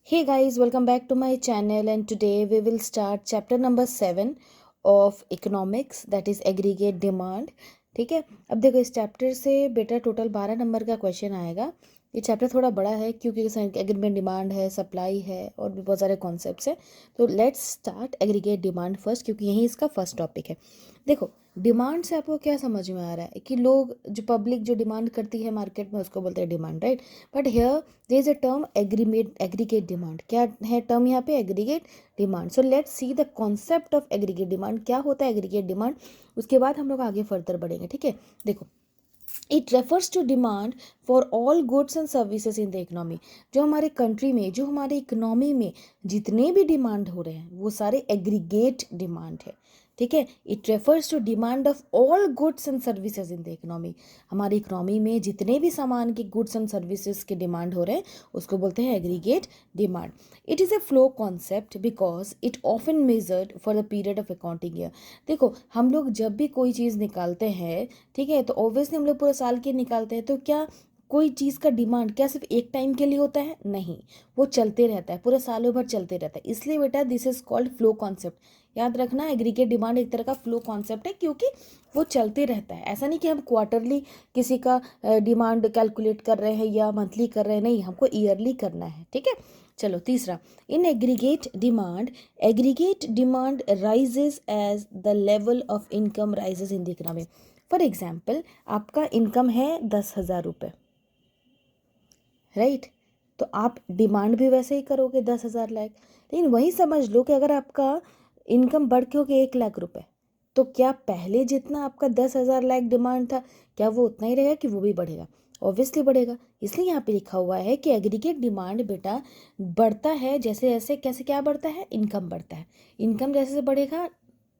Hey guys, welcome back to my channel and today we will start chapter number 7 of economics, that is aggregate demand. ठीक है। अब देखो इस chapter से बेटा टोटल 12 नंबर का क्वेश्चन आएगा। ये चैप्टर थोड़ा बड़ा है क्योंकि एग्रीगेट डिमांड है, सप्लाई है और भी बहुत सारे कॉन्सेप्ट्स हैं। तो let's start aggregate demand first क्योंकि यही इसका फर्स्ट टॉपिक है। देखो डिमांड से आपको क्या समझ में आ रहा है कि लोग जो पब्लिक जो डिमांड करती है मार्केट में उसको बोलते हैं demand, right. But here there is a term aggregate demand. क्या है टर्म यहाँ पे? Aggregate demand. So let's see the concept of aggregate demand. क्या होता है एग्रीगेट डिमांड, उसके बाद हम लोग आगे फर्दर बढ़ेंगे। ठीक है, देखो it refers to demand for all goods and services in the economy. जो हमारे कंट्री में, जो हमारे इकोनॉमी में जितने भी डिमांड हो रहे हैं वो सारे एग्रीगेट डिमांड है। ठीक है, it refers to demand of all goods and services in the economy. हमारी इकोनॉमी में जितने भी सामान के गुड्स एंड सर्विसेज के डिमांड हो रहे हैं उसको बोलते हैं aggregate demand. It is a flow concept because it often measured for the period of accounting year. देखो हम लोग जब भी कोई चीज़ निकालते हैं, ठीक है, तो ऑब्वियसली हम लोग पूरे साल के निकालते हैं। तो क्या कोई चीज़ का डिमांड क्या सिर्फ एक टाइम के लिए होता है? नहीं, वो चलते रहता है, पूरे सालों भर चलते रहता है। इसलिए बेटा this is called flow concept. याद रखना एग्रीगेट डिमांड एक तरह का फ्लो कॉन्सेप्ट है क्योंकि वो चलते रहता है। ऐसा नहीं कि हम क्वार्टरली किसी का डिमांड कैलकुलेट कर रहे हैं या मंथली कर रहे हैं, नहीं, हमको ईयरली करना है। ठीक है, चलो तीसरा, in aggregate demand rises as the level of income rises in the economy. For example आपका इनकम है 10,000 रुपये, राइट। तो आप डिमांड भी वैसे ही करोगे 10,000 लाख। लेकिन वही समझ लो कि अगर आपका इनकम बढ़ के हो गया 1,00,000 रुपये, तो क्या पहले जितना आपका 10,000 लाख डिमांड था क्या वो उतना ही रहेगा कि वो भी बढ़ेगा? ऑब्वियसली बढ़ेगा। इसलिए यहाँ पे लिखा हुआ है कि एग्रीगेट डिमांड बेटा बढ़ता है जैसे जैसे, कैसे क्या बढ़ता है? इनकम बढ़ता है। इनकम जैसे जैसे बढ़ेगा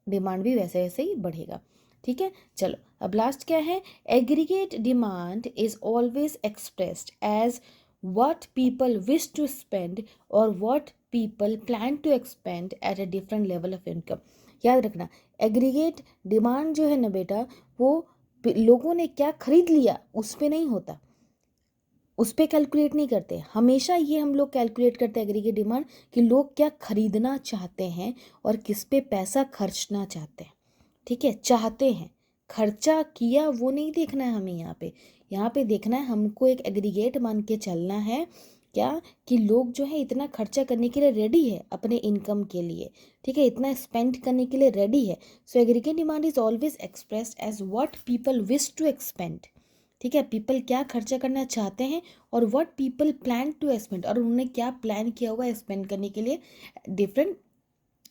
डिमांड भी वैसे वैसे ही बढ़ेगा। ठीक है, चलो अब लास्ट क्या है? Aggregate demand is always expressed as what people wish to spend or what people plan to expend at a different level of income। याद रखना एग्रीगेट डिमांड जो है ना बेटा, वो लोगों ने क्या खरीद लिया उस पे नहीं होता, उस पे कैलकुलेट नहीं करते। हमेशा ये हम लोग कैलकुलेट करते हैं एग्रीगेट डिमांड कि लोग क्या खरीदना चाहते हैं और किस पे पैसा खर्चना चाहते हैं। ठीक है, चाहते हैं, खर्चा किया वो नहीं देखना है हमें। यहाँ पे देखना है हमको एक एग्रीगेट मान के चलना है क्या, कि लोग जो है इतना खर्चा करने के लिए रेडी है अपने इनकम के लिए। ठीक है, इतना स्पेंड करने के लिए रेडी है। So aggregate demand is always expressed as what people wish to expend. ठीक है, पीपल क्या खर्चा करना चाहते हैं और what people plan to spend, और उन्होंने क्या प्लान किया हुआ है स्पेंड करने के लिए। डिफरेंट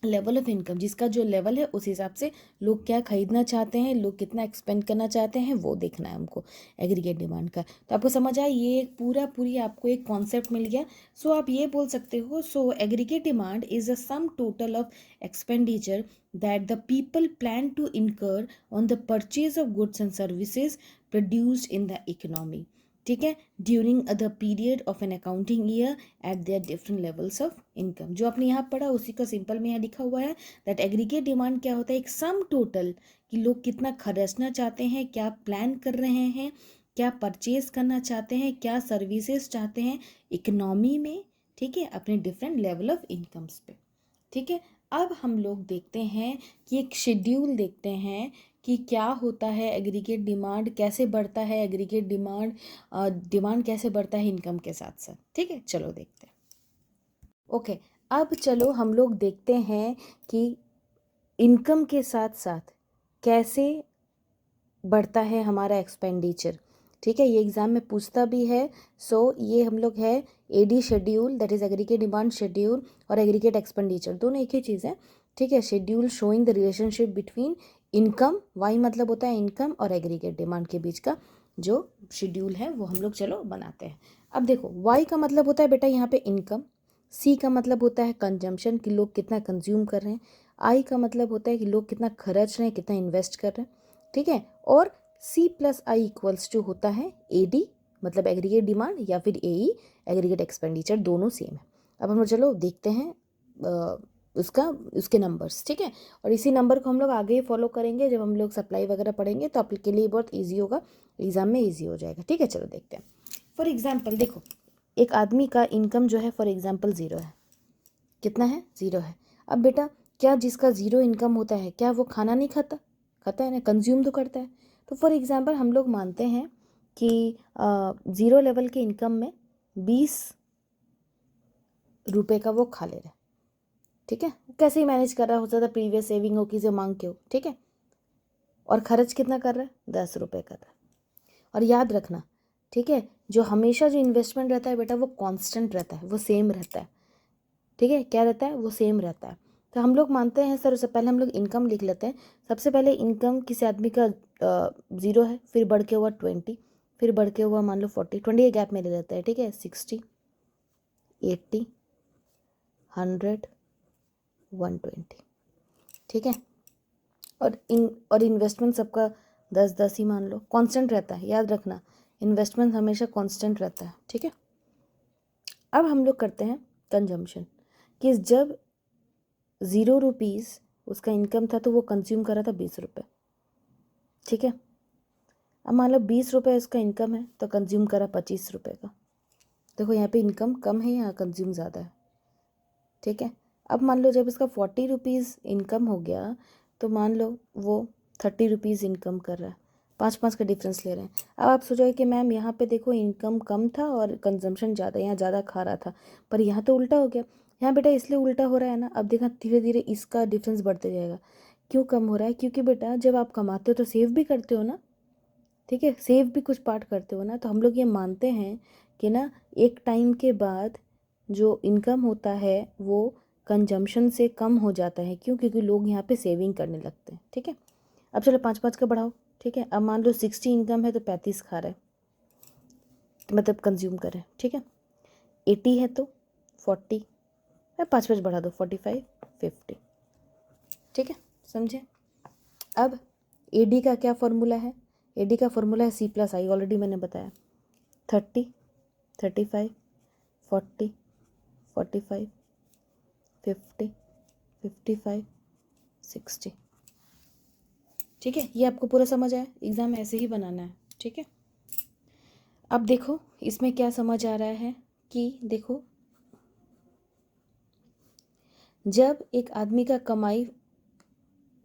लेवल ऑफ इनकम, जिसका जो लेवल है उस हिसाब से लोग क्या खरीदना चाहते हैं, लोग कितना एक्सपेंड करना चाहते हैं, वो देखना है हमको एग्रीगेट डिमांड का। तो आपको समझ आया, ये एक पूरी आपको एक कॉन्सेप्ट मिल गया। सो आप ये बोल सकते हो, so aggregate demand is a sum total of expenditure that the people plan to incur on the purchase of goods and services produced in the economy. ठीक है, during the period of an accounting year at their different levels of income. जो आपने यहाँ पढ़ा उसी का simple में यहाँ लिखा हुआ है दैट एग्रीगेट डिमांड क्या होता है? एक सम टोटल कि लोग कितना खर्चना चाहते हैं, क्या प्लान कर रहे हैं, क्या परचेज करना चाहते हैं, क्या सर्विसेज चाहते हैं इकोनॉमी में। ठीक है, अपने डिफरेंट लेवल ऑफ इनकम्स पे। ठीक है, अब हम लोग देखते हैं कि एक शेड्यूल देखते हैं कि क्या होता है एग्रीगेट डिमांड, कैसे बढ़ता है एग्रीगेट डिमांड, डिमांड कैसे बढ़ता है इनकम के साथ साथ। ठीक है, चलो देखते हैं। ओके, अब चलो हम लोग देखते हैं कि इनकम के साथ साथ कैसे बढ़ता है हमारा एक्सपेंडिचर। ठीक है, ये एग्ज़ाम में पूछता भी है। सो ये हम लोग है AD schedule, that is aggregate demand schedule, और एग्रीगेट एक्सपेंडिचर दोनों एक ही चीज़ है। ठीक है, schedule showing the relationship between income, Y मतलब होता है इनकम, और एग्रीगेट डिमांड के बीच का जो शेड्यूल है वो हम लोग चलो बनाते हैं। अब देखो वाई का मतलब होता है बेटा यहाँ पे इनकम, सी का मतलब होता है कंजम्पशन कि लोग कितना कंज्यूम कर रहे हैं, आई का मतलब होता है कि लोग कितना खर्च रहे हैं, कितना इन्वेस्ट कर रहे हैं। ठीक है, और C plus I equals to होता है ए डी, मतलब एग्रीगेट डिमांड, या फिर ए ई एग्रीगेट एक्सपेंडिचर, दोनों सेम है। अब हम लोग चलो देखते हैं उसके नंबर्स। ठीक है, और इसी नंबर को हम लोग आगे फॉलो करेंगे जब हम लोग सप्लाई वगैरह पढ़ेंगे, तो आपके लिए बहुत ईजी होगा, एग्जाम में ईजी हो जाएगा। ठीक है, चलो देखते हैं। फॉर एग्जाम्पल देखो एक आदमी का इनकम जो है फॉर एग्जांपल 0 है, कितना है, 0 है। अब बेटा क्या जिसका 0 इनकम होता है क्या वो खाना नहीं खाता, खाता है ना, कंज्यूम तो करता है। तो फॉर एग्जांपल हम लोग मानते हैं कि 0 लेवल के इनकम में 20 रुपये का वो खा ले रहा है, ठीक है, कैसे ही मैनेज कर रहा है, हो सकता है प्रीवियस सेविंग हो, किसी मांग के हो, ठीक है, और खर्च कितना कर रहा है, 10 रुपये कर रहा है। और याद रखना, ठीक है, जो हमेशा जो इन्वेस्टमेंट रहता है बेटा वो कांस्टेंट रहता है, वो सेम रहता है, ठीक है, क्या रहता है, वो सेम रहता है। तो हम लोग मानते हैं सर, उससे पहले हम लोग इनकम लिख लेते हैं। सबसे पहले इनकम किसी आदमी का 0 है, फिर बढ़ के हुआ 20, फिर बढ़ के हुआ मान लो 40, 20 के गैप में ले लेते हैं, ठीक है, 60, 80, 100, 120, ठीक है। और इन्वेस्टमेंट सबका 10-10 ही मान लो, कांस्टेंट रहता है, याद रखना इन्वेस्टमेंट हमेशा कांस्टेंट रहता है, ठीक है। अब हम लोग करते हैं कंजम्पशन, कि जब 0 रुपीज़ उसका इनकम था तो वो कंज्यूम कर रहा था 20 रुपये, ठीक है। अब मान लो 20 रुपये उसका इनकम है तो कंज्यूम करा 25 रुपये का। देखो यहाँ पे इनकम कम है, यहाँ कंज्यूम ज़्यादा है, ठीक है। अब मान लो जब इसका 40 रुपीज़ इनकम हो गया तो मान लो वो 30 रुपीज़ इनकम कर रहा है, 5-5 का डिफरेंस ले रहे हैं। अब आप सोचोगे कि मैम यहाँ पे देखो इनकम कम था और कंजम्पशन ज़्यादा, यहाँ ज़्यादा खा रहा था, पर यहाँ तो उल्टा हो गया। यहाँ बेटा इसलिए उल्टा हो रहा है ना, अब देखा धीरे धीरे इसका डिफरेंस बढ़ते जाएगा। क्यों कम हो रहा है, क्योंकि बेटा जब आप कमाते हो तो सेव भी करते हो ना, ठीक है, सेव भी कुछ पार्ट करते हो ना। तो हम लोग ये मानते हैं कि ना एक टाइम के बाद जो इनकम होता है वो कंजम्पशन से कम हो जाता है। क्यों, क्योंकि लोग यहाँ पे सेविंग करने लगते हैं, ठीक है। अब चलो 5-5 का बढ़ाओ, ठीक है। अब मान लो 60 इनकम है तो 35 खा रहा है, तो मतलब कंज्यूम कर रहे हैं, ठीक है। 80 है तो 40, 5-5 बढ़ा दो, 45, 50, ठीक है, समझे। अब एडी का क्या फॉर्मूला है, एडी का फॉर्मूला है C+I, ऑलरेडी मैंने बताया। 30, 35, 40, 45, 50, 55, 60, ठीक है। ये आपको पूरा समझ आया, एग्ज़ाम ऐसे ही बनाना है, ठीक है। अब देखो इसमें क्या समझ आ रहा है कि देखो जब एक आदमी का कमाई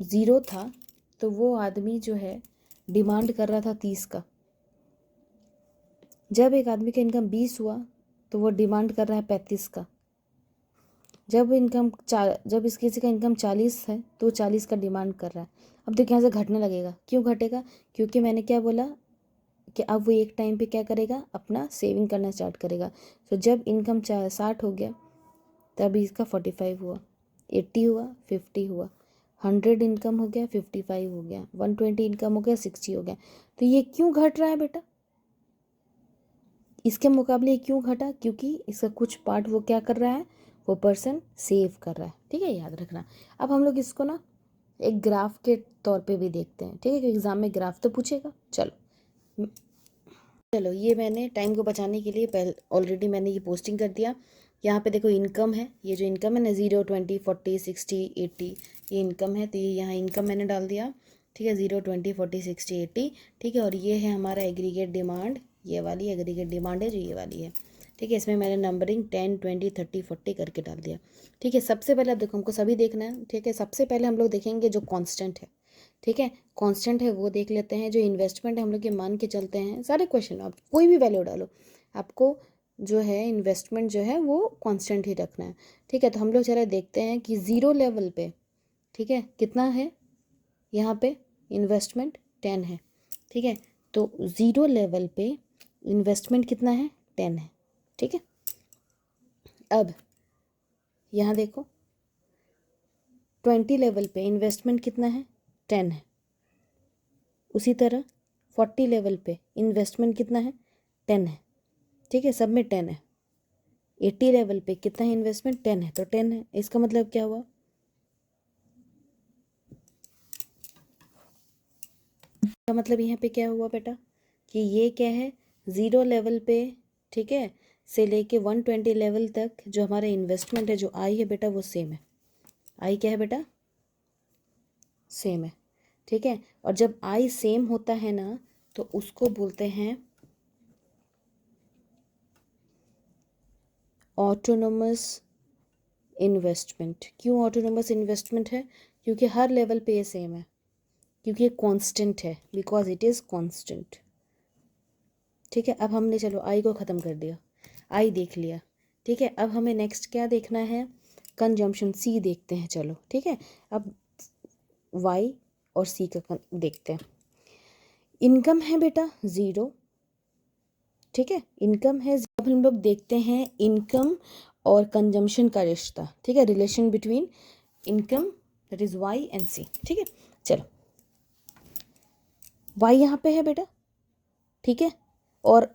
0 था तो वो आदमी जो है डिमांड कर रहा था 30 का। जब एक आदमी का इनकम 20 हुआ तो वो डिमांड कर रहा है 35 का। जब इस किसी का इनकम 40 है तो 40 का डिमांड कर रहा है। अब देखिए यहाँ से घटने लगेगा, क्यों घटेगा, क्योंकि मैंने क्या बोला कि अब वो एक टाइम पे क्या करेगा, अपना सेविंग करना स्टार्ट करेगा। तो जब इनकम 60 हो गया तब इसका 45 हुआ, 80 हुआ, 50 हुआ, 100 इनकम हो गया, 55 हो गया, 120 इनकम हो गया, 60 हो गया। तो ये क्यों घट रहा है बेटा, इसके मुकाबले ये क्यों घटा, क्योंकि इसका कुछ पार्ट वो क्या कर रहा है, वो पर्सन सेव कर रहा है, ठीक है, याद रखना। अब हम लोग इसको ना एक ग्राफ के तौर पे भी देखते हैं, ठीक है, क्योंकि एग्जाम में ग्राफ तो पूछेगा। चलो ये मैंने टाइम को बचाने के लिए पहले ऑलरेडी मैंने ये पोस्टिंग कर दिया। यहाँ पे देखो इनकम है, ये जो इनकम है ना 0, 20, 40, 60, 80, ये इनकम है, तो ये यहाँ इनकम मैंने डाल दिया, ठीक है, 0, 20, 40, 60, 80, ठीक है। और ये है हमारा एग्रीगेट डिमांड, ये वाली एग्रीगेट डिमांड है जो ये वाली है, ठीक है। इसमें मैंने नंबरिंग 10, 20, 30, 40 करके डाल दिया, ठीक है। सबसे पहले अब देखो हमको सभी देखना है, ठीक है। सबसे पहले हम लोग देखेंगे जो कॉन्स्टेंट है, ठीक है, कांस्टेंट है वो देख लेते हैं। जो इन्वेस्टमेंट है हम लोग ये मान के चलते हैं, सारे क्वेश्चन आप कोई भी वैल्यू डालो, आपको जो है इन्वेस्टमेंट जो है वो कांस्टेंट ही रखना है, ठीक है। तो हम लोग चले देखते हैं कि 0 लेवल पे, ठीक है, कितना है यहाँ पे इन्वेस्टमेंट 10 है, ठीक है। तो 0 लेवल पे इन्वेस्टमेंट कितना है, 10 है, ठीक है। अब यहाँ देखो 20 लेवल पे इन्वेस्टमेंट कितना है, 10 है। उसी तरह 40 लेवल पे इन्वेस्टमेंट कितना है, 10 है, ठीक है, सब में 10 है। 80 लेवल पे कितना है इन्वेस्टमेंट, 10 है, तो 10 है। इसका मतलब क्या हुआ, इसका मतलब यहाँ पे क्या हुआ बेटा कि ये क्या है, 0 लेवल पे, ठीक है, से लेके 120 लेवल तक जो हमारा इन्वेस्टमेंट है, जो आई है बेटा वो सेम है। आई क्या है बेटा, सेम है, ठीक है। और जब आई सेम होता है ना तो उसको बोलते हैं ऑटोनोमस इन्वेस्टमेंट। क्यों ऑटोनोमस इन्वेस्टमेंट है? क्योंकि हर लेवल पे ये सेम है, क्योंकि ये कांस्टेंट है, बिकॉज इट इज़ कांस्टेंट। ठीक है, अब हमने चलो आई को ख़त्म कर दिया, आई देख लिया। ठीक है, अब हमें नेक्स्ट क्या देखना है? कंजम्पशन, सी देखते हैं। चलो ठीक है, अब वाई और सी का देखते हैं। इनकम है बेटा ज़ीरो। ठीक है, इनकम है। अब हम लोग देखते हैं इनकम और कंजम्पशन का रिश्ता। ठीक है, relation between income, that is Y and C. ठीक है, चलो वाई यहाँ पे है बेटा। ठीक है, और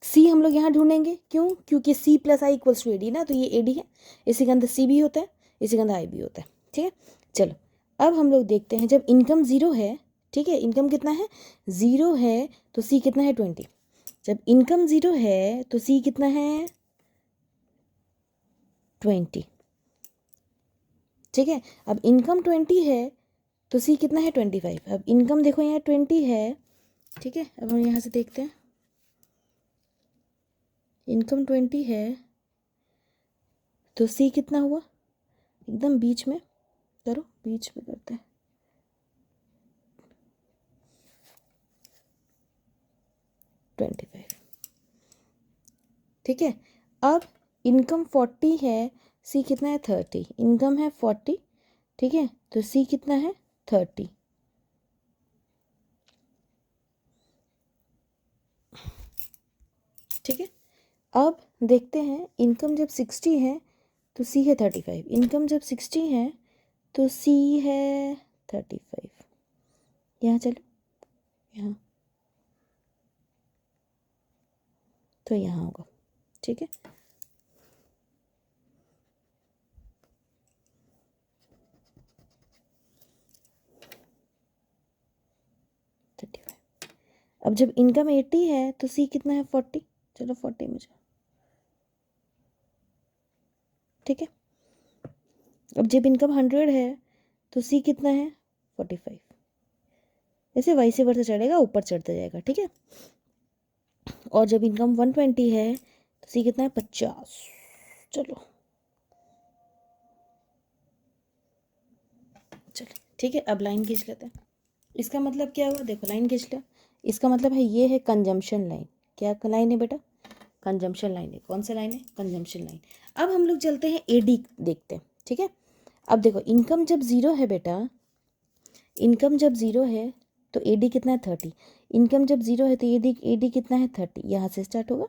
सी हम लोग यहाँ ढूंढेंगे। क्यों? क्योंकि C plus I equals to A D ना, तो ये ए डी है, इसी के अंदर सी भी होता है, इसी के अंदर आई भी होता है। ठीक है, चलो अब हम लोग देखते हैं, जब इनकम ज़ीरो है, ठीक है, इनकम कितना है? ज़ीरो है, तो सी कितना है? 20। जब इनकम ज़ीरो है तो सी कितना है? 20। ठीक है, अब इनकम 20 है तो सी कितना है? 25। अब इनकम देखो यहाँ 20 है। ठीक है, अब हम यहाँ से देखते हैं, इनकम 20 है तो सी कितना हुआ? एकदम बीच में करो, बीच में करते हैं। 25। ठीक है, अब इनकम 40 है, सी कितना है? 30। इनकम है 40, ठीक है, तो सी कितना है? 30। ठीक है, अब देखते हैं, इनकम जब 60 है तो सी है 35। इनकम जब 60 है तो सी है 35। यहाँ चलो, यहाँ, तो यहाँ होगा। ठीक है, अब जब इनकम 80 है तो सी कितना है? 40। चलो 40 में जाओ। ठीक है, अब जब इनकम 100 है तो सी कितना है? 45। ऐसे वाई से वर्ष चढ़ेगा, ऊपर चढ़ता जाएगा। ठीक है, और जब इनकम 120 है तो सी कितना है? 50। चलो चलो ठीक है, अब लाइन खींच लेते हैं। इसका मतलब क्या हुआ? देखो लाइन खींच लिया, इसका मतलब है ये है कंजम्पशन लाइन। क्या लाइन है बेटा? कंजम्पशन लाइन है। कौन सा लाइन है? Consumption line. अब हम लोग चलते हैं एडी देखते हैं। ठीक है, अब देखो इनकम जब ज़ीरो है बेटा, इनकम जब ज़ीरो है तो एडी कितना है? 30। इनकम जब ज़ीरो है तो एडी कितना है? 30। यहाँ से स्टार्ट होगा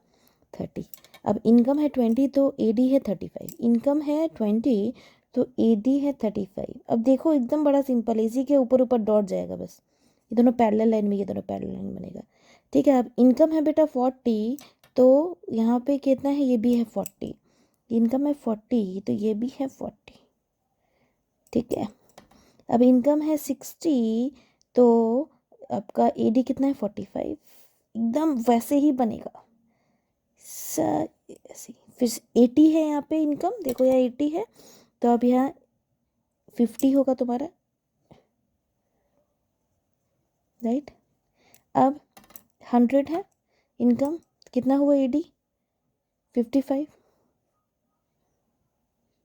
30। अब इनकम है 20 तो एडी है 35। इनकम है 20 तो एडी है 35। अब देखो एकदम बड़ा सिंपल है, इसी के ऊपर ऊपर डॉट जाएगा बस, ये दोनों पैरेलल लाइन में, ये दोनों पैरेलल लाइन बनेगा। ठीक है, अब इनकम है बेटा 40 तो यहाँ पे कितना है? ये भी है 40। इनकम है 40 तो ये भी है 40। ठीक है, अब इनकम है 60 तो आपका एडी कितना है? 45। एकदम वैसे ही बनेगा ऐसे। फिर 80 है यहाँ पे इनकम, देखो यहाँ 80 है तो अब यहाँ 50 होगा तुम्हारा, राइट। अब 100 है इनकम, कितना हुआ एडी? 55।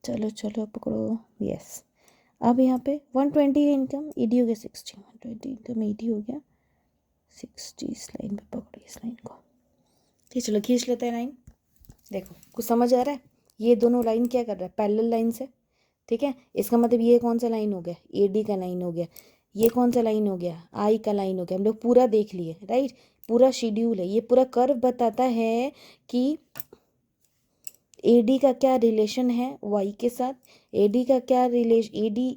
चलो चलो पकड़ो, यस। अब यहाँ पे 120 है इनकम, ईडी हो गया 60। 120 इनकम, ईडी हो गया 60। इस लाइन पे पकड़ो, इस लाइन को। ठीक, चलो खींच लेते हैं लाइन। देखो कुछ समझ आ रहा है? ये दोनों लाइन क्या कर रहा है? पैरेलल लाइन से। ठीक है, इसका मतलब ये कौन सा लाइन हो गया? एडी का लाइन हो गया। ये कौन सा लाइन हो गया? आई का लाइन हो गया। हम लोग पूरा देख लिए, राइट। पूरा शेड्यूल है, ये पूरा कर्व बताता है कि एडी का क्या रिलेशन है वाई के साथ, एडी का क्या रिलेशन, एडी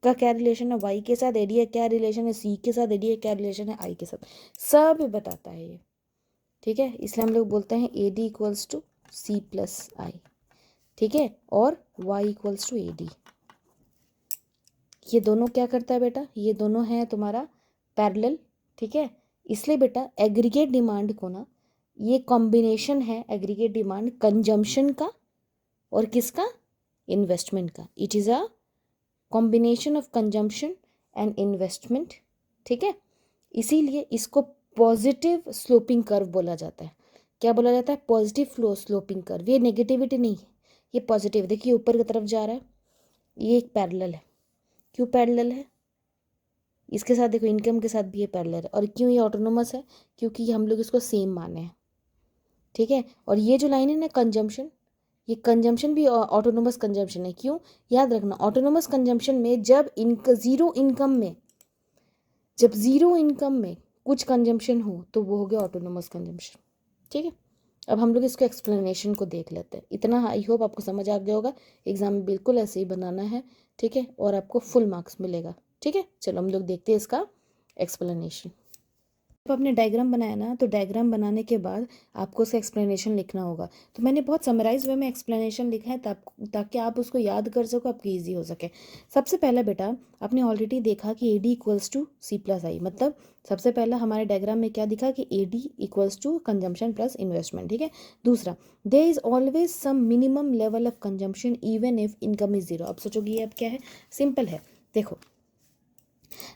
का क्या रिलेशन है वाई के साथ, एडी का क्या रिलेशन है सी के साथ, एडी का क्या रिलेशन है आई के साथ, सब बताता है ये। ठीक है, इसलिए हम लोग बोलते हैं AD equals to C plus I. ठीक है, और वाई इक्वल्स टू एडी। ये दोनों क्या करता है बेटा? ये दोनों है तुम्हारा पैरेलल। ठीक है, इसलिए बेटा एग्रीगेट डिमांड को ना, ये कॉम्बिनेशन है एग्रीगेट डिमांड कंजम्पशन का और किसका? इन्वेस्टमेंट का। It is a combination of consumption and investment. ठीक है, इसीलिए इसको पॉजिटिव स्लोपिंग कर्व बोला जाता है। क्या बोला जाता है, पॉजिटिव फ्लो स्लोपिंग कर्व। ये नेगेटिविटी नहीं है, ये पॉजिटिव। देखिए ऊपर की तरफ जा रहा है, ये एक पैरेलल है। क्यों पैरेलल है, इसके साथ देखो इनकम के साथ भी ये पैरेलल है। और क्यों ये ऑटोनोमस है, क्योंकि हम लोग इसको सेम माने हैं, ठीक है। और ये जो लाइन है ना कंजम्पशन, ये कंजम्पशन भी ऑटोनोमस कंजम्पशन है। क्यों, याद रखना ऑटोनोमस कंजम्पशन में जब ज़ीरो इनकम में कुछ कंजम्पशन हो तो वो हो गया ऑटोनोमस कंजम्पशन, ठीक है। अब हम लोग इसको एक्सप्लेनेशन को देख लेते हैं। इतना आई होप आपको समझ आ गया होगा। एग्जाम में बिल्कुल ऐसे ही बनाना है, ठीक है, और आपको फुल मार्क्स मिलेगा, ठीक है। चलो हम लोग देखते हैं इसका एक्सप्लेनेशन। जब आपने डायग्राम बनाया ना, तो डायग्राम बनाने के बाद आपको उसका एक्सप्लेनेशन लिखना होगा। तो मैंने बहुत समराइज वे में एक्सप्लेनेशन लिखा है ताकि आप उसको याद कर सको, आपकी ईजी हो सके। सबसे पहला बेटा, आपने ऑलरेडी देखा कि A D equals to C plus I, मतलब सबसे पहला हमारे डायग्राम में क्या दिखा कि A D equals to consumption plus investment, ठीक है। दूसरा, there is always some minimum level of consumption even if income is zero. अब सोचोगे ये अब क्या है, सिंपल है। देखो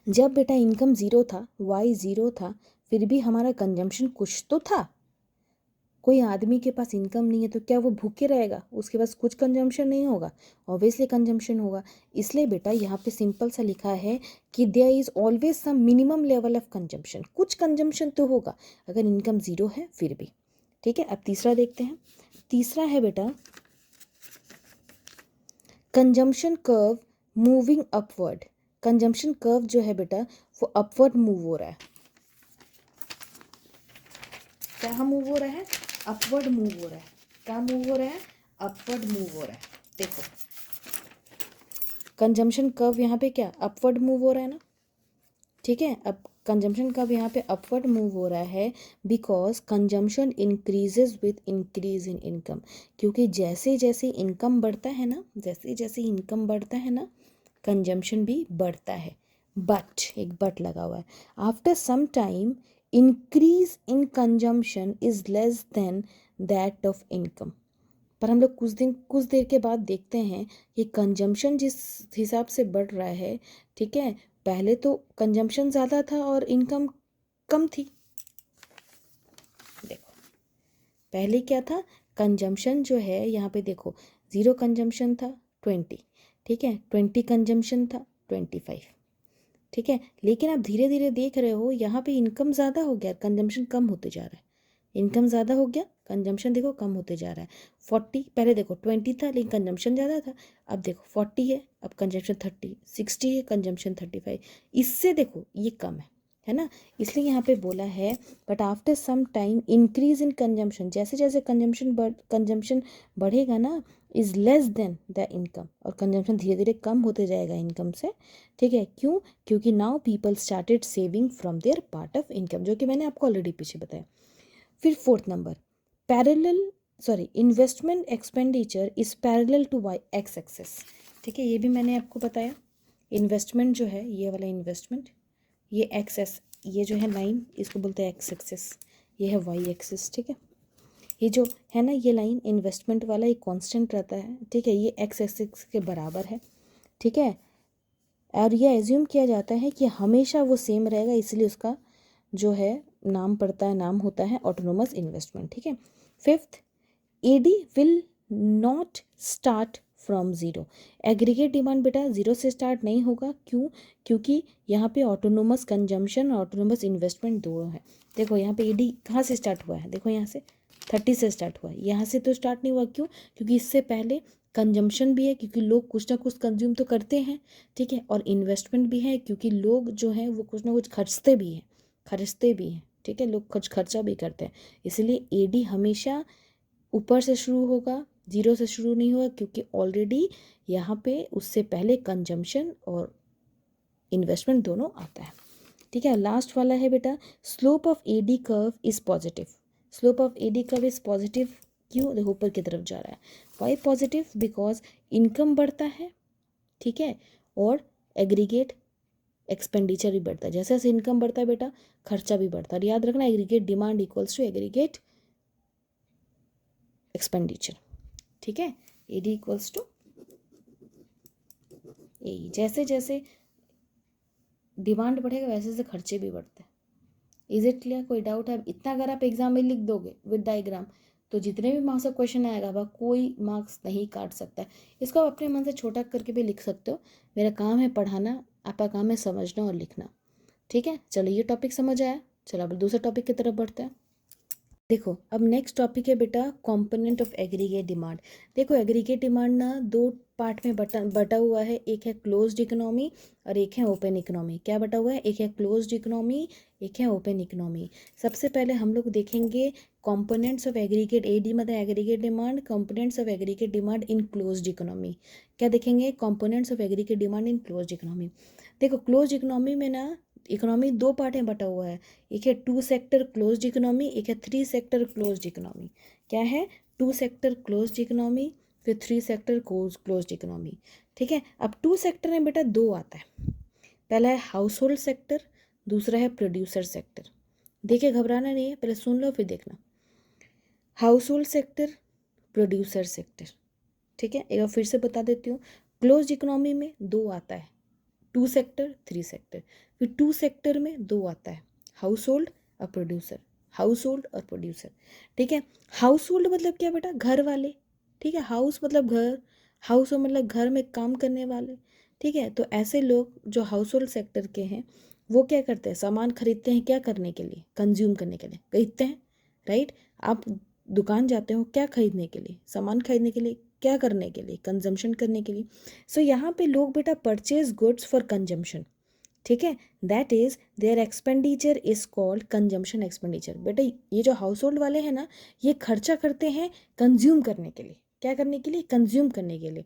जब बेटा इनकम ज़ीरो था, वाई ज़ीरो था, फिर भी हमारा कंजम्पशन कुछ तो था। कोई आदमी के पास इनकम नहीं है तो क्या वो भूखे रहेगा, उसके पास कुछ कंजम्पशन नहीं होगा, ऑब्वियसली कंजम्पशन होगा। इसलिए बेटा यहाँ पे सिंपल सा लिखा है कि there is always some minimum level of consumption, कुछ कंजम्पशन तो होगा अगर इनकम ज़ीरो है फिर भी, ठीक है। अब तीसरा देखते हैं। तीसरा है बेटा consumption curve moving upward. Consumption curve जो है बेटा वो अपवर्ड मूव हो रहा है। क्या मूव हो रहा है, अपवर्ड मूव हो रहा है। क्या मूव हो रहा है, अपवर्ड मूव हो रहा है। देखो कंजम्पशन कर्व यहाँ पे क्या अपवर्ड मूव हो रहा है ना, ठीक है। अब कंजम्पशन कर्व यहाँ पे अपवर्ड मूव हो रहा है because consumption increases with increase in income. क्योंकि जैसे जैसे इनकम बढ़ता है ना, जैसे जैसे इनकम बढ़ता है ना, कंजम्पशन भी बढ़ता है। बट एक बट लगा हुआ है, after some time increase in consumption is less than that of income. पर हम लोग कुछ देर के बाद देखते हैं कि कंजम्पशन जिस हिसाब से बढ़ रहा है, ठीक है, पहले तो कंजम्पशन ज़्यादा था और इनकम कम थी। देखो पहले क्या था, कंजम्पशन जो है यहाँ पे देखो, ज़ीरो कंजम्पशन था 20, ठीक है, 20 कंजम्पशन था 25, ठीक है। लेकिन आप धीरे धीरे देख रहे हो यहाँ पे इनकम ज़्यादा हो गया, कंजम्पशन कम होते जा रहा है। इनकम ज़्यादा हो गया, कंजम्पशन देखो कम होते जा रहा है। 40, पहले देखो 20 था लेकिन कंजम्पशन ज़्यादा था, अब देखो 40 है, अब कंजम्पशन 30, 60 है, कंजम्पशन 35। इससे देखो ये कम है ना। इसलिए यहाँ पे बोला है but after some time increase in consumption, जैसे जैसे कंजम्पशन बढ़ेगा ना, is less than the income, और कंजम्पशन धीरे धीरे कम होते जाएगा इनकम से, ठीक है। क्यों, क्योंकि now people started saving from their part of income, जो कि मैंने आपको ऑलरेडी पीछे बताया। फिर fourth number, investment expenditure is parallel to Y X axis, ठीक है। ये भी मैंने आपको बताया। इन्वेस्टमेंट जो है ये वाला इन्वेस्टमेंट, ये एक्सेस, ये जो है लाइन इसको बोलते हैं एक्स एक्सेस, ये है वाई एक्सेस, ठीक है। ये जो है ना ये लाइन इन्वेस्टमेंट वाला ये कांस्टेंट रहता है, ठीक है, ये एक्स एक्सेस के बराबर है, ठीक है। और ये एज्यूम किया जाता है कि हमेशा वो सेम रहेगा, इसलिए उसका जो है नाम होता है ऑटोनोमस इन्वेस्टमेंट, ठीक है। Fifth, AD will not start from zero. Aggregate demand बेटा ज़ीरो से स्टार्ट नहीं होगा। क्यों, क्योंकि यहाँ पे ऑटोनोमस कंजम्पशन और ऑटोनोमस इन्वेस्टमेंट दोनों है। देखो यहाँ पे एडी कहाँ से स्टार्ट हुआ है, देखो यहाँ से 30 से स्टार्ट हुआ है, यहाँ से तो स्टार्ट नहीं हुआ। क्यों, क्योंकि इससे पहले कंजम्पशन भी है, क्योंकि लोग कुछ ना कुछ कंज्यूम तो करते हैं, ठीक है। और इन्वेस्टमेंट भी है, क्योंकि लोग जो हैं वो कुछ ना कुछ खर्चते भी हैं, ठीक है, लोग कुछ खर्चा भी करते हैं। इसलिए एडी हमेशा ऊपर से शुरू होगा, ज़ीरो से शुरू नहीं होगा, क्योंकि ऑलरेडी यहाँ पे उससे पहले कंजम्पशन और इन्वेस्टमेंट दोनों आता है, ठीक है। लास्ट वाला है बेटा, slope of AD curve is positive. Slope of AD curve is positive, क्यों, देखो ऊपर की तरफ जा रहा है। वाई पॉजिटिव, बिकॉज इनकम बढ़ता है, ठीक है, और एग्रीगेट एक्सपेंडिचर भी बढ़ता है। जैसे जैसे इनकम बढ़ता है बेटा खर्चा भी बढ़ता है। याद रखना aggregate demand equals to aggregate expenditure, ठीक है। एडी इक्वल्स टू ए, जैसे जैसे डिमांड बढ़ेगा वैसे वैसे खर्चे भी बढ़ते हैं, इज इट क्लियर? कोई डाउट है? इतना अगर आप एग्जाम में लिख दोगे विद डायग्राम तो जितने भी मार्क्स का क्वेश्चन आएगा वह कोई मार्क्स नहीं काट सकता है। इसको आप अपने मन से छोटा करके भी लिख सकते हो। मेरा काम है पढ़ाना, आपका काम है समझना और लिखना। ठीक है, चलो ये टॉपिक समझ आया। चलो अब दूसरे टॉपिक की तरफ बढ़ते हैं। देखो अब नेक्स्ट टॉपिक है बेटा कंपोनेंट ऑफ एग्रीगेट डिमांड। देखो एग्रीगेट डिमांड ना दो पार्ट में बटा हुआ है, एक है क्लोज्ड इकोनॉमी और एक है ओपन इकोनॉमी। क्या बटा हुआ है? एक है क्लोज्ड इकोनॉमी, एक है ओपन इकोनॉमी। सबसे पहले हम लोग देखेंगे कंपोनेंट्स ऑफ एग्रीगेट, एडी मतलब aggregate demand, components of aggregate demand in closed economy. क्या देखेंगे? Components of aggregate demand in closed economy. देखो क्लोज्ड इकोनॉमी में ना इकोनॉमी दो पार्ट में बटा हुआ है, एक है टू सेक्टर क्लोज्ड इकोनॉमी, एक है थ्री सेक्टर क्लोज्ड इकोनॉमी। क्या है? टू सेक्टर क्लोज्ड इकोनॉमी, फिर थ्री सेक्टर क्लोज्ड इकोनॉमी। ठीक है, अब टू सेक्टर में बेटा दो आता है, पहला है हाउस होल्ड सेक्टर, दूसरा है प्रोड्यूसर सेक्टर। देखिए घबराना नहीं है, पहले सुन लो फिर देखना। House hold sector, producer sector. ठीक है, एक बार फिर से बता देती हूँ। क्लोज्ड इकोनॉमी में दो आता है, टू सेक्टर थ्री सेक्टर। फिर टू सेक्टर में दो आता है, हाउस होल्ड और प्रोड्यूसर, हाउस होल्ड और प्रोड्यूसर। ठीक है, हाउस होल्ड मतलब क्या बेटा? घर वाले। ठीक है, हाउस मतलब घर, हाउस मतलब घर में काम करने वाले। ठीक है, तो ऐसे लोग जो हाउस होल्ड सेक्टर के हैं वो क्या करते हैं? सामान खरीदते हैं, क्या करने के लिए? कंज्यूम करने के लिए खरीदते हैं, राइट। आप दुकान जाते हो क्या खरीदने के लिए? सामान खरीदने के लिए। क्या करने के लिए? कंजम्पशन करने के लिए। सो यहाँ पे लोग बेटा परचेज गुड्स फॉर कंजम्पशन। ठीक है, that is there expenditure is called consumption expenditure. बेटा ये जो हाउस होल्ड वाले हैं ना, ये खर्चा करते हैं कंज्यूम करने के लिए। क्या करने के लिए? कंज्यूम करने के लिए,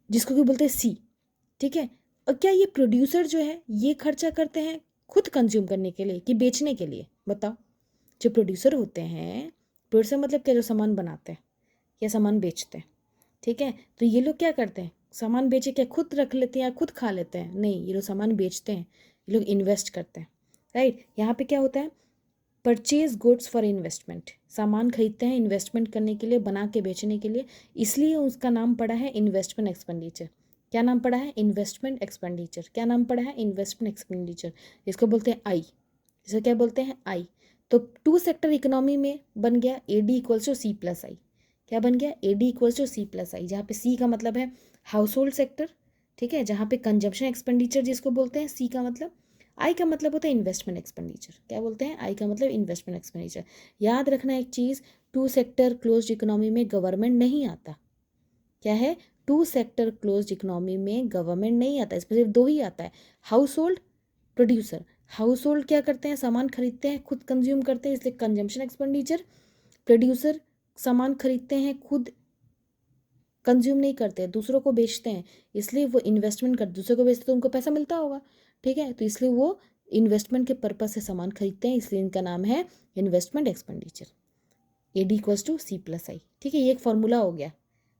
जिसको कि बोलते हैं सी। ठीक है, और क्या ये प्रोड्यूसर जो है ये खर्चा करते हैं खुद कंज्यूम करने के लिए कि बेचने के लिए? बताओ। जो प्रोड्यूसर होते हैं, प्रोड्यूसर मतलब क्या? जो सामान बनाते हैं या सामान बेचते हैं। ठीक है, तो ये लोग क्या करते हैं? सामान बेचे क्या खुद रख लेते हैं या खुद खा लेते हैं? नहीं, ये लोग सामान बेचते हैं, ये लोग इन्वेस्ट करते हैं, राइट। यहाँ पे क्या होता है? Purchase goods for investment. सामान खरीदते हैं इन्वेस्टमेंट करने के लिए, बना के बेचने के लिए, इसलिए उसका नाम पड़ा है इन्वेस्टमेंट एक्सपेंडिचर। क्या नाम पड़ा है? Investment expenditure. क्या नाम पड़ा है? Investment expenditure. इसको बोलते हैं आई। इसे क्या बोलते हैं? आई। तो टू सेक्टर इकोनॉमी में बन गया A D equals to C plus I. क्या बन गया? A D equals to C plus I, जहाँ पे सी का मतलब है हाउस होल्ड सेक्टर। ठीक है, जहाँ पे कंजम्पशन एक्सपेंडिचर जिसको बोलते हैं सी का मतलब। आई का मतलब होता है इन्वेस्टमेंट एक्सपेंडिचर। क्या बोलते हैं? आई का मतलब इन्वेस्टमेंट एक्सपेंडिचर। याद रखना एक चीज़, टू सेक्टर क्लोज्ड इकोनॉमी में गवर्नमेंट नहीं आता। क्या है? टू सेक्टर क्लोज्ड इकोनॉमी में गवर्नमेंट नहीं आता, इसमें सिर्फ दो ही आता है, house hold, producer. House hold क्या करते हैं? सामान खरीदते हैं, खुद कंज्यूम करते हैं, इसलिए कंजम्पशन एक्सपेंडिचर। प्रोड्यूसर सामान खरीदते हैं, खुद कंज्यूम नहीं करते, दूसरों को बेचते हैं, इसलिए वो इन्वेस्टमेंट करते, दूसरों को बेचते तो उनको पैसा मिलता होगा। ठीक है, तो इसलिए वो इन्वेस्टमेंट के पर्पज से सामान खरीदते हैं, इसलिए इनका नाम है investment expenditure. A D equals to C plus I. ठीक है, ये एक फॉर्मूला हो गया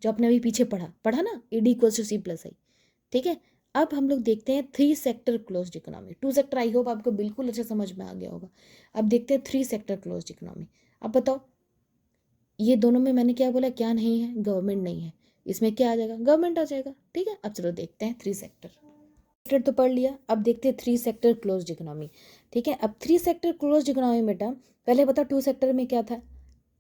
जो आपने अभी पीछे पढ़ा पढ़ा ना, A D equals to C plus I. ठीक है, अब हम लोग देखते हैं three sector closed economy. Two sector I hope आपको बिल्कुल अच्छा समझ में आ गया होगा। अब देखते हैं थ्री सेक्टर क्लोज्ड इकोनॉमी। अब बताओ ये दोनों में मैंने क्या बोला? क्या नहीं है? गवर्नमेंट नहीं है, इसमें क्या आ जाएगा? गवर्नमेंट आ जाएगा। ठीक है, अब चलो देखते हैं थ्री सेक्टर। सेक्टर तो पढ़ लिया, अब देखते हैं थ्री सेक्टर क्लोज्ड इकोनॉमी। ठीक है, अब थ्री सेक्टर क्लोज्ड इकोनॉमी बेटा पहले बता टू सेक्टर में क्या था?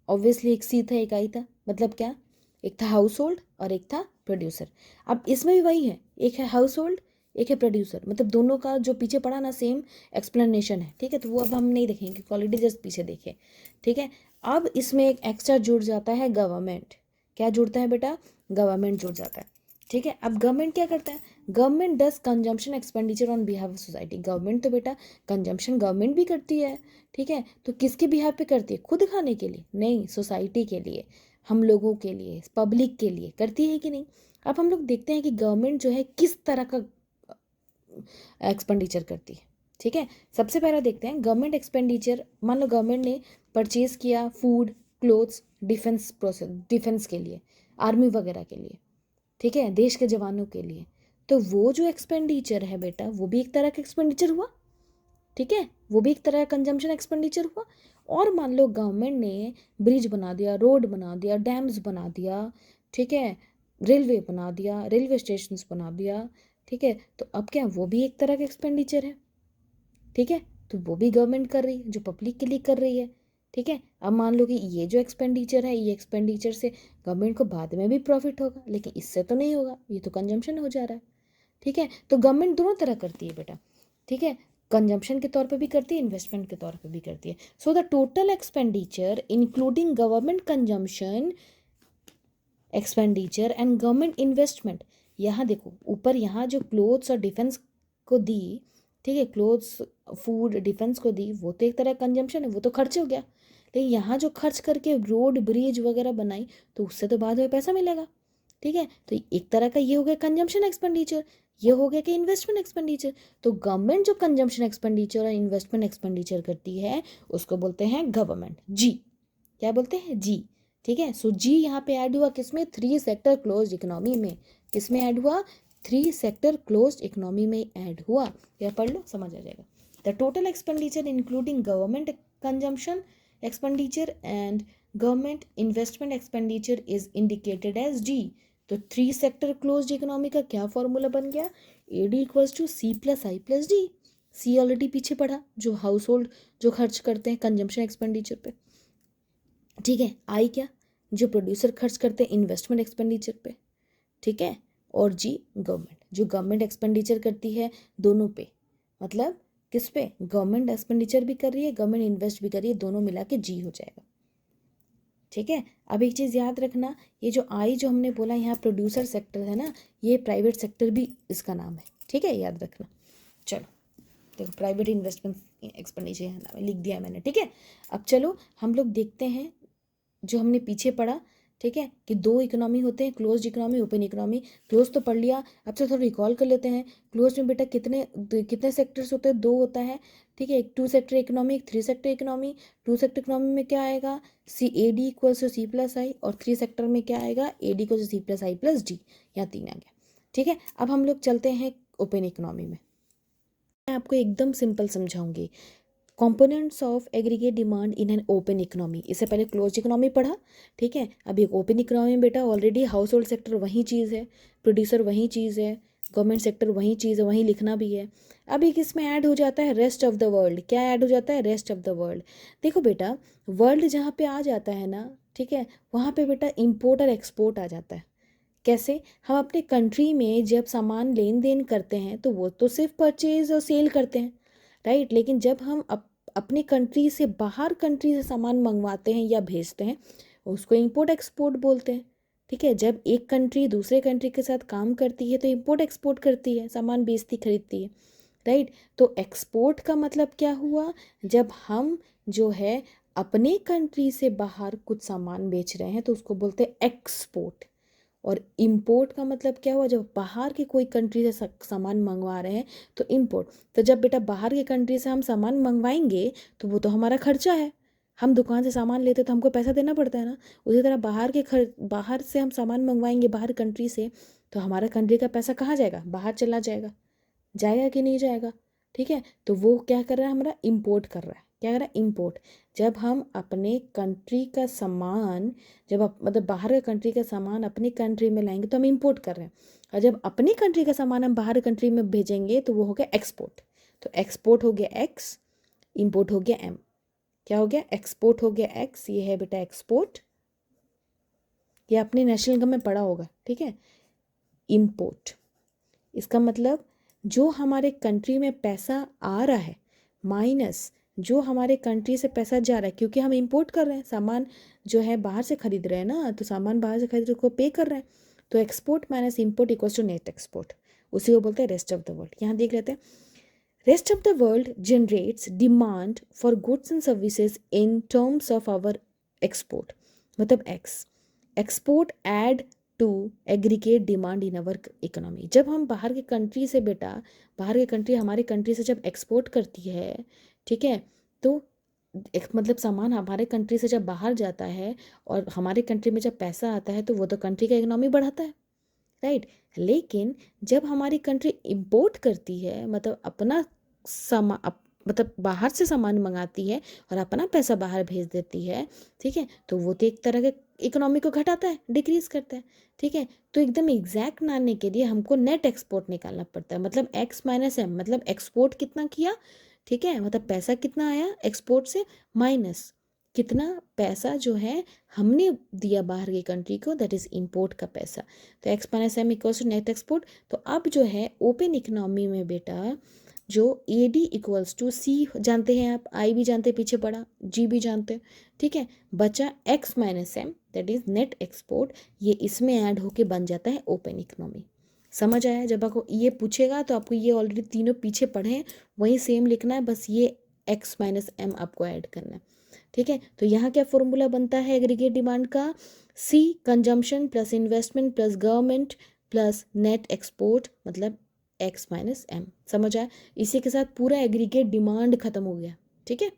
ऑब्वियसली एक सी था एक आई था, मतलब क्या? एक था हाउस होल्ड और एक था प्रोड्यूसर। अब इसमें भी वही है, एक है हाउस होल्ड एक है प्रोड्यूसर, मतलब दोनों का जो पीछे पड़ा ना सेम एक्सप्लेनेशन है। ठीक है, तो वो अब हम नहीं देखेंगे, क्वालिटी जस्ट पीछे देखे। ठीक है, अब इसमें एक एक्स्ट्रा जुड़ जाता है गवर्नमेंट। क्या जुड़ता है बेटा? गवर्नमेंट जुड़ जाता है। ठीक है, अब गवर्नमेंट क्या करता है? Government does consumption expenditure on behalf of society. Government तो बेटा कंजम्पशन गवर्नमेंट भी करती है। ठीक है, तो किसके बिहाफ पे करती है? खुद खाने के लिए नहीं, सोसाइटी के लिए, हम लोगों के लिए, पब्लिक के लिए करती है कि नहीं? अब हम लोग देखते हैं कि गवर्नमेंट जो है किस तरह का एक्सपेंडिचर करती है। ठीक है, सबसे पहला देखते हैं गवर्नमेंट एक्सपेंडिचर। मान लो गवर्नमेंट ने परचेज किया food, clothes, defence process, defence के लिए, आर्मी वगैरह के लिए, ठीक है, देश के जवानों के लिए, तो वो जो एक्सपेंडिचर है बेटा वो भी एक तरह का एक्सपेंडिचर हुआ। ठीक है, वो भी एक तरह का कंजम्पशन एक्सपेंडिचर हुआ। और मान लो गवर्नमेंट ने ब्रिज बना दिया, रोड बना दिया, डैम्स बना दिया, ठीक है, रेलवे बना दिया, रेलवे स्टेशंस बना दिया। ठीक है, तो अब क्या वो भी एक तरह का एक्सपेंडिचर है? ठीक है, तो वो भी गवर्नमेंट कर रही है, जो पब्लिक के लिए कर रही है। ठीक है, अब मान लो कि ये जो एक्सपेंडिचर है, ये एक्सपेंडिचर से गवर्नमेंट को बाद में भी प्रॉफिट होगा, लेकिन इससे तो नहीं होगा, ये तो कंजम्पशन हो जा रहा है। ठीक है, तो गवर्नमेंट दोनों तरह करती है बेटा। ठीक है, कंजम्पशन के तौर पे भी करती है, इन्वेस्टमेंट के तौर पे भी करती है। So the total expenditure including government consumption expenditure and government investment, यहाँ देखो ऊपर यहाँ जो क्लोथ्स और डिफेंस को दी, ठीक है, क्लोथ्स फूड डिफेंस को दी, वो तो एक तरह कंजम्पशन है, वो तो खर्च हो गया। लेकिन यहाँ जो खर्च करके रोड ब्रिज वगैरह बनाई, तो उससे तो बाद में पैसा मिलेगा। ठीक है, तो एक तरह का ये हो गया कंजम्पशन एक्सपेंडिचर, ये हो गया कि इन्वेस्टमेंट एक्सपेंडिचर। तो गवर्नमेंट जो कंजम्पशन एक्सपेंडिचर और इन्वेस्टमेंट एक्सपेंडिचर करती है उसको बोलते हैं गवर्नमेंट, जी। क्या बोलते हैं, जी। ठीक है, सो जी यहाँ पे ऐड हुआ किसमें, 3 सेक्टर क्लोज्ड इकोनॉमी में। किसमें ऐड हुआ, 3 सेक्टर क्लोज्ड इकोनॉमी में ऐड हुआ। यह पढ़ लो, समझ आ जाएगा। The total expenditure including government consumption expenditure and government investment expenditure is indicated as D. तो 3 सेक्टर क्लोज्ड इकोनॉमी का क्या फॉर्मूला बन गया, AD equals to C+I+D। C already पीछे पढ़ा, जो हाउस होल्ड जो खर्च करते हैं कंजम्पशन एक्सपेंडिचर पे। ठीक है, आई क्या, जो प्रोड्यूसर खर्च करते हैं इन्वेस्टमेंट एक्सपेंडिचर पे। ठीक है, और जी गवर्नमेंट, जो गवर्नमेंट एक्सपेंडिचर करती है दोनों पे, मतलब किस पे, गवर्नमेंट एक्सपेंडिचर भी कर रही है, गवर्नमेंट इन्वेस्ट भी कर रही है, दोनों मिला के जी हो जाएगा। ठीक है, अब एक चीज़ याद रखना, ये जो आई जो हमने बोला यहाँ प्रोड्यूसर सेक्टर है ना, ये प्राइवेट सेक्टर भी इसका नाम है। ठीक है, याद रखना। चलो देखो, प्राइवेट इन्वेस्टमेंट एक्सपेंडिचर है नाम है, लिख दिया मैंने। ठीक है, अब चलो हम लोग देखते हैं जो हमने पीछे पढ़ा। ठीक है, कि 2 इकोनॉमी होते हैं, closed economy, open economy. Close तो पढ़ लिया, अब से थोड़ा रिकॉल कर लेते हैं। क्लोज में बेटा कितने कितने सेक्टर्स होते हैं, 2 होता है। ठीक है, एक 2 सेक्टर इकोनॉमी, एक 3 सेक्टर इकोनॉमी। 2 सेक्टर इकोनॉमी में क्या आएगा, AD इक्वल्स टू C+I, और 3 सेक्टर में क्या आएगा, AD इक्वल्स टू C+I+D। यहाँ 3 आ गया। ठीक है, अब हम लोग चलते हैं ओपन इकोनॉमी में। मैं आपको एकदम सिंपल समझाऊंगी। Components of aggregate demand in an open economy, इससे पहले क्लोज इकोनॉमी पढ़ा। ठीक है, अब एक ओपन इकोनॉमी में बेटा ऑलरेडी हाउस होल्ड सेक्टर वही चीज़ है, प्रोड्यूसर वही चीज़ है, गवर्नमेंट सेक्टर वही चीज़ है, वहीं लिखना भी है। अब एक इसमें ऐड हो जाता है रेस्ट ऑफ द वर्ल्ड। क्या ऐड हो जाता है, रेस्ट ऑफ द वर्ल्ड। देखो बेटा, वर्ल्ड जहाँ पे आ जाता है ना, ठीक है, वहाँ पे बेटा इम्पोर्ट और एक्सपोर्ट आ जाता है। कैसे, हम अपने कंट्री में जब सामान लेन देन करते हैं तो वो तो सिर्फ परचेज और सेल करते हैं, राइट। लेकिन जब हम अपने कंट्री से बाहर कंट्री से सामान मंगवाते हैं या भेजते हैं, उसको इंपोर्ट एक्सपोर्ट बोलते हैं। ठीक है, जब एक कंट्री दूसरे कंट्री के साथ काम करती है तो इंपोर्ट एक्सपोर्ट करती है, सामान बेचती खरीदती है, राइट। तो एक्सपोर्ट का मतलब क्या हुआ, जब हम जो है अपने कंट्री से बाहर कुछ सामान बेच रहे हैं तो उसको बोलते हैं एक्सपोर्ट। और इम्पोर्ट का मतलब क्या हुआ, जब बाहर के कोई कंट्री से सामान मंगवा रहे हैं तो इम्पोर्ट। तो जब बेटा बाहर के कंट्री से हम सामान मंगवाएंगे तो वो तो हमारा खर्चा है, हम दुकान से सामान लेते तो हमको पैसा देना पड़ता है ना। उसी तरह बाहर से हम सामान मंगवाएंगे बाहर कंट्री से, तो हमारा कंट्री का पैसा कहाँ जाएगा, बाहर चला जाएगा, जाएगा कि नहीं जाएगा। ठीक है, तो वो क्या कर रहा है, हमारा इम्पोर्ट कर रहा है। क्या कर रहा है, इम्पोर्ट। जब हम अपने कंट्री का सामान, जब मतलब बाहर के कंट्री का सामान अपनी कंट्री में लाएंगे तो हम इम्पोर्ट कर रहे हैं, और जब अपनी कंट्री का सामान हम बाहर कंट्री में भेजेंगे तो वो हो गया एक्सपोर्ट। तो एक्सपोर्ट हो गया एक्स, इम्पोर्ट हो गया एम। क्या हो गया, एक्सपोर्ट हो गया एक्स, ये है बेटा एक्सपोर्ट, ये अपने नेशनल इनकम में पढ़ा होगा। ठीक है, इम्पोर्ट इसका मतलब जो हमारे कंट्री में पैसा आ रहा है माइनस जो हमारे कंट्री से पैसा जा रहा है, क्योंकि हम इंपोर्ट कर रहे हैं सामान, जो है बाहर से खरीद रहे हैं ना, तो सामान बाहर से खरीद को पे कर रहे हैं। तो export minus import equals to net export, उसी को बोलते हैं रेस्ट ऑफ द वर्ल्ड। यहाँ देख लेते हैं, rest of the world generates demand for goods and services in terms of our export, मतलब export add to aggregate demand in our economy. जब हम बाहर के कंट्री से बेटा, बाहर के कंट्री हमारे कंट्री से जब एक्सपोर्ट करती है, ठीक है, तो एक मतलब सामान हमारे कंट्री से जब बाहर जाता है और हमारे कंट्री में जब पैसा आता है तो वो तो कंट्री का इकोनॉमी बढ़ाता है, राइट। लेकिन जब हमारी कंट्री इंपोर्ट करती है, मतलब अपना मतलब बाहर से सामान मंगाती है और अपना पैसा बाहर भेज देती है, ठीक है, तो वो तो एक तरह के इकोनॉमी को घटाता है, डिक्रीज करता है। ठीक है, तो एकदम एग्जैक्ट लाने के लिए हमको नेट एक्सपोर्ट निकालना पड़ता है, मतलब एक्स माइनस एम, मतलब एक्सपोर्ट कितना किया, ठीक है, मतलब पैसा कितना आया एक्सपोर्ट से माइनस कितना पैसा जो है हमने दिया बाहर की कंट्री को, दैट इज इंपोर्ट का पैसा। तो X minus M equals to net export. तो अब जो है ओपन इकोनॉमी में बेटा जो A D equals to C जानते हैं आप, आई भी जानते हैं पीछे पड़ा, जी भी जानते हैं, ठीक है। बचा X minus M that is net export, ये इसमें ऐड होके बन जाता है ओपन इकोनॉमी। समझ आया? जब आपको ये पूछेगा तो आपको ये ऑलरेडी तीनों पीछे पढ़े हैं, वही सेम लिखना है, बस ये एक्स माइनस एम आपको ऐड करना है, ठीक है। तो यहाँ क्या फॉर्मूला बनता है एग्रीगेट डिमांड का? C consumption plus investment plus government plus net export, मतलब एक्स माइनस एम। समझ आया? इसी के साथ पूरा एग्रीगेट डिमांड खत्म हो गया, ठीक है।